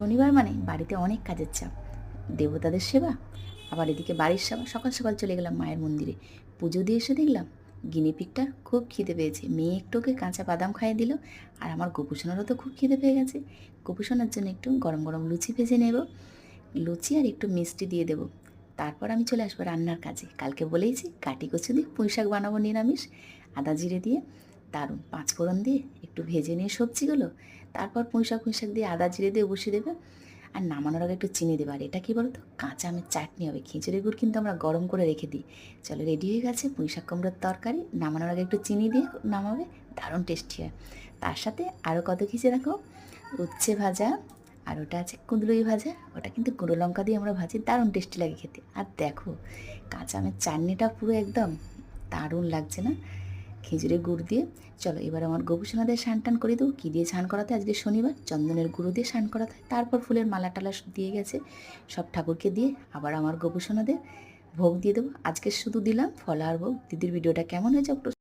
শনিবার মানে বাড়িতে অনেক কাজের চাপ, দেবতাদের সেবা, আবার এদিকে বাড়ির সেবা। সকাল সকাল চলে গেলাম মায়ের মন্দিরে, পুজো দিয়ে এসে দেখলাম গিনিপিগটার খুব খিদে পেয়েছে। মেয়ে একটু ওকে কাঁচা বাদাম খাইয়ে দিল, আর আমার গোপুসোনারও তো খুব খিদে পেয়ে গেছে। গোপুসোনার জন্য একটু গরম গরম লুচি ভেজে নেব, লুচি আর একটু মিষ্টি দিয়ে দেবো। তারপর আমি চলে আসবো রান্নার কাজে। কালকে বলেইছি কাটি কচু দিয়ে পুঁই শাক বানাবো নিরামিষ, আদা জিরে দিয়ে দারুণ, পাঁচফোড়ন দিয়ে একটু ভেজে নিয়ে সবজিগুলো, তারপর পুঁই শাক দিয়ে আদা জিরে দিয়ে বসিয়ে দেবে। আর নামানোর আগে একটু চিনি দেবে। আর এটা কী বলো তো, কাঁচা আমের চাটনি হবে। খিচুড়ি গুড় কিন্তু আমরা গরম করে রেখে দিই। চলো, রেডি হয়ে গেছে পুঁই শাক কুমড়োর তরকারি। নামানোর আগে একটু চিনি দিয়ে নামাবে, দারুণ টেস্টি হয়। তার সাথে আরও কত কিছু রাখো, উচ্ছে ভাজা, আর ওটা আছে কুঁদরুই ভাজা। ওটা কিন্তু গুঁড়ো লঙ্কা দিয়ে আমরা ভাজি, দারুণ টেস্টি লাগে খেতে। আর দেখো কাঁচা আমের চাটনিটা পুরো একদম দারুণ লাগছে না, খেজুরের গুড় দিয়ে। চলো এবার আমার গোপুসোনাদের স্নান টান করে দেবো। কী দিয়ে স্নান করাতে হয় আজকে শনিবার, চন্দনের গুঁড়ো দিয়ে স্নান করাতে হয়। তারপর ফুলের মালা টালা দিয়ে গেছে সব ঠাকুরকে দিয়ে, আবার আমার গোপুসোনাদের ভোগ দিয়ে দেবো। আজকে শুধু দিলাম ফলাহার ভোগ। দিদির ভিডিওটা কেমন হয়েছে